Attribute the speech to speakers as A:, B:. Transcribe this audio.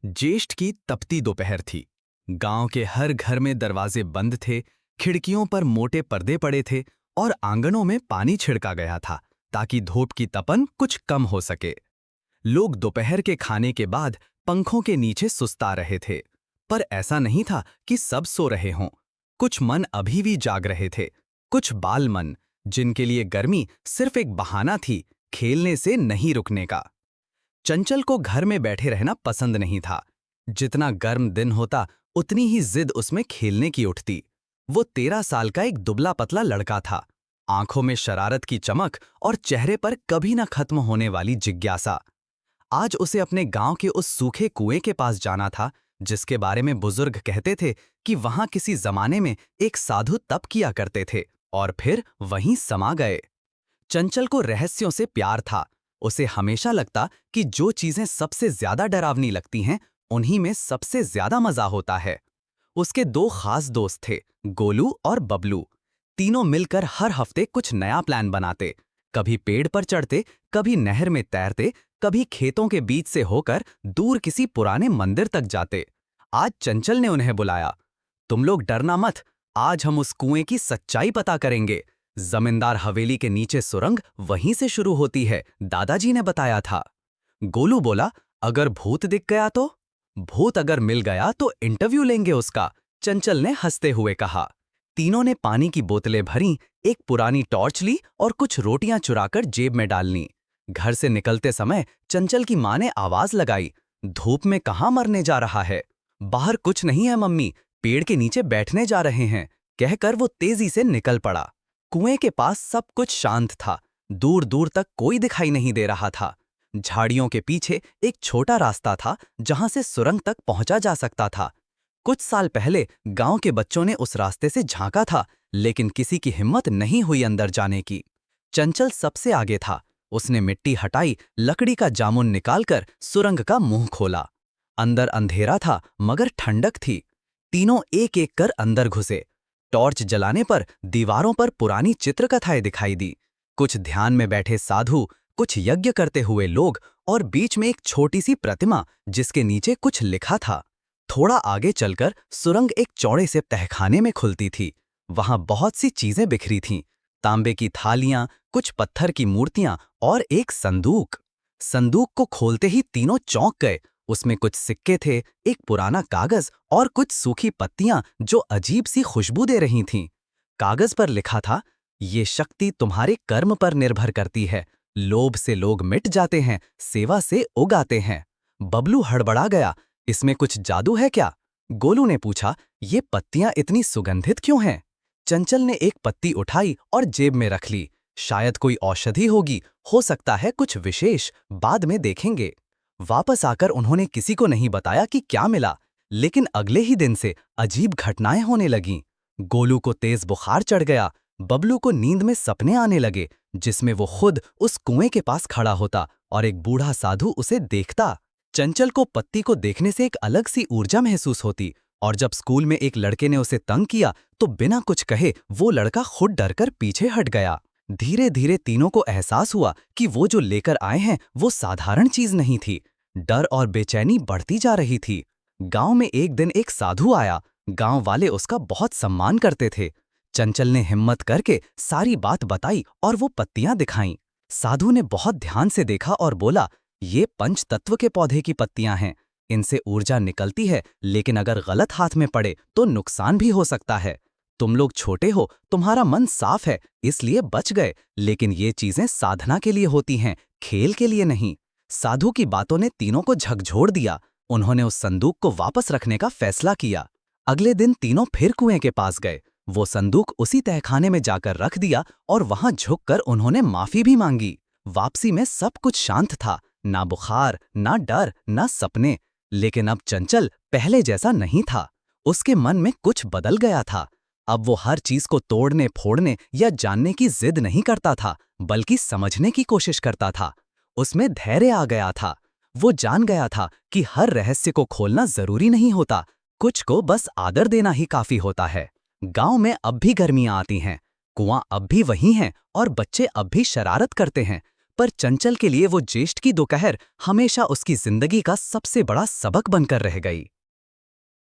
A: ज्येष्ठ की तपती दोपहर थी। गांव के हर घर में दरवाजे बंद थे, खिड़कियों पर मोटे पर्दे पड़े थे और आंगनों में पानी छिड़का गया था ताकि धूप की तपन कुछ कम हो सके। लोग दोपहर के खाने के बाद पंखों के नीचे सुस्ता रहे थे, पर ऐसा नहीं था कि सब सो रहे हों। कुछ मन अभी भी जाग रहे थे, कुछ बाल मन, जिनके लिए गर्मी सिर्फ एक बहाना थी, खेलने से नहीं रुकने का। चंचल को घर में बैठे रहना पसंद नहीं था। जितना गर्म दिन होता, उतनी ही जिद उसमें खेलने की उठती। वो 13 साल का एक दुबला पतला लड़का था, आंखों में शरारत की चमक और चेहरे पर कभी न खत्म होने वाली जिज्ञासा। आज उसे अपने गांव के उस सूखे कुएं के पास जाना था, जिसके बारे में बुजुर्ग कहते थे कि वहां किसी जमाने में एक साधु तप किया करते थे और फिर वहीं समा गए। चंचल को रहस्यों से प्यार था। उसे हमेशा लगता कि जो चीजें सबसे ज्यादा डरावनी लगती हैं, उन्हीं में सबसे ज्यादा मजा होता है। उसके दो खास दोस्त थे, गोलू और बबलू। तीनों मिलकर हर हफ्ते कुछ नया प्लान बनाते। कभी पेड़ पर चढ़ते, कभी नहर में तैरते, कभी खेतों के बीच से होकर दूर किसी पुराने मंदिर तक जाते। आज चंचल ने उन्हें बुलाया। तुम लोग डरना मत, आज हम उस कुएं की सच्चाई पता करेंगे। जमींदार हवेली के नीचे सुरंग वहीं से शुरू होती है, दादाजी ने बताया था। गोलू बोला, अगर भूत दिख गया तो? भूत अगर मिल गया तो इंटरव्यू लेंगे उसका, चंचल ने हंसते हुए कहा। तीनों ने पानी की बोतलें भरीं, एक पुरानी टॉर्च ली और कुछ रोटियां चुराकर जेब में डालनी। घर से निकलते समय चंचल की मां ने आवाज लगाई, धूप में कहाँ मरने जा रहा है? बाहर कुछ नहीं है मम्मी, पेड़ के नीचे बैठने जा रहे हैं, कहकर वो तेजी से निकल पड़ा। कुएं के पास सब कुछ शांत था, दूर दूर तक कोई दिखाई नहीं दे रहा था। झाड़ियों के पीछे एक छोटा रास्ता था जहां से सुरंग तक पहुंचा जा सकता था। कुछ साल पहले गांव के बच्चों ने उस रास्ते से झांका था, लेकिन किसी की हिम्मत नहीं हुई अंदर जाने की। चंचल सबसे आगे था। उसने मिट्टी हटाई, लकड़ी का जामुन निकालकर सुरंग का मुंह खोला। अंदर अंधेरा था मगर ठंडक थी। तीनों एक एक कर अंदर घुसे। टॉर्च जलाने पर दीवारों पर पुरानी चित्रकथाएं दिखाई दी। कुछ ध्यान में बैठे साधु, कुछ यज्ञ करते हुए लोग और बीच में एक छोटी सी प्रतिमा जिसके नीचे कुछ लिखा था। थोड़ा आगे चलकर सुरंग एक चौड़े से तहखाने में खुलती थी। वहां बहुत सी चीजें बिखरी थीं, तांबे की थालियां, कुछ पत्थर की मूर्तियां और एक संदूक। संदूक को खोलते ही तीनों चौंक गए। उसमें कुछ सिक्के थे, एक पुराना कागज और कुछ सूखी पत्तियां जो अजीब सी खुशबू दे रही थीं। कागज पर लिखा था, ये शक्ति तुम्हारे कर्म पर निर्भर करती है। लोभ से लोग मिट जाते हैं, सेवा से उगाते हैं। बबलू हड़बड़ा गया, इसमें कुछ जादू है क्या? गोलू ने पूछा, ये पत्तियां इतनी सुगंधित क्यों हैं? चंचल ने एक पत्ती उठाई और जेब में रख ली। शायद कोई औषधि होगी, हो सकता है कुछ विशेष, बाद में देखेंगे। वापस आकर उन्होंने किसी को नहीं बताया कि क्या मिला, लेकिन अगले ही दिन से अजीब घटनाएं होने लगीं। गोलू को तेज बुखार चढ़ गया, बबलू को नींद में सपने आने लगे जिसमें वो खुद उस कुएं के पास खड़ा होता और एक बूढ़ा साधु उसे देखता। चंचल को पत्ती को देखने से एक अलग सी ऊर्जा महसूस होती, और जब स्कूल में एक लड़के ने उसे तंग किया तो बिना कुछ कहे वो लड़का खुद डरकर पीछे हट गया। धीरे धीरे तीनों को एहसास हुआ कि वो जो लेकर आए हैं वो साधारण चीज नहीं थी। डर और बेचैनी बढ़ती जा रही थी। गांव में एक दिन एक साधु आया। गांव वाले उसका बहुत सम्मान करते थे। चंचल ने हिम्मत करके सारी बात बताई और वो पत्तियां दिखाईं। साधु ने बहुत ध्यान से देखा और बोला, ये पंच तत्व के पौधे की पत्तियां हैं। इनसे ऊर्जा निकलती है, लेकिन अगर गलत हाथ में पड़े तो नुकसान भी हो सकता है। तुम लोग छोटे हो, तुम्हारा मन साफ है, इसलिए बच गए, लेकिन ये चीजें साधना के लिए होती हैं, खेल के लिए नहीं। साधु की बातों ने तीनों को झकझोर दिया। उन्होंने उस संदूक को वापस रखने का फैसला किया। अगले दिन तीनों फिर कुएं के पास गए। वो संदूक उसी तहखाने में जाकर रख दिया और वहां झुककर उन्होंने माफी भी मांगी। वापसी में सब कुछ शांत था, ना बुखार, ना डर, ना सपने। लेकिन अब चंचल पहले जैसा नहीं था। उसके मन में कुछ बदल गया था। अब वो हर चीज को तोड़ने फोड़ने या जानने की जिद नहीं करता था, बल्कि समझने की कोशिश करता था। उसमें धैर्य आ गया था। वो जान गया था कि हर रहस्य को खोलना जरूरी नहीं होता, कुछ को बस आदर देना ही काफी होता है। गांव में अब भी गर्मियां आती हैं, कुआं अब भी वही हैं और बच्चे अब भी शरारत करते हैं, पर चंचल के लिए वो ज्येष्ठ की दोपहर हमेशा उसकी जिंदगी का सबसे बड़ा सबक बनकर रह गई।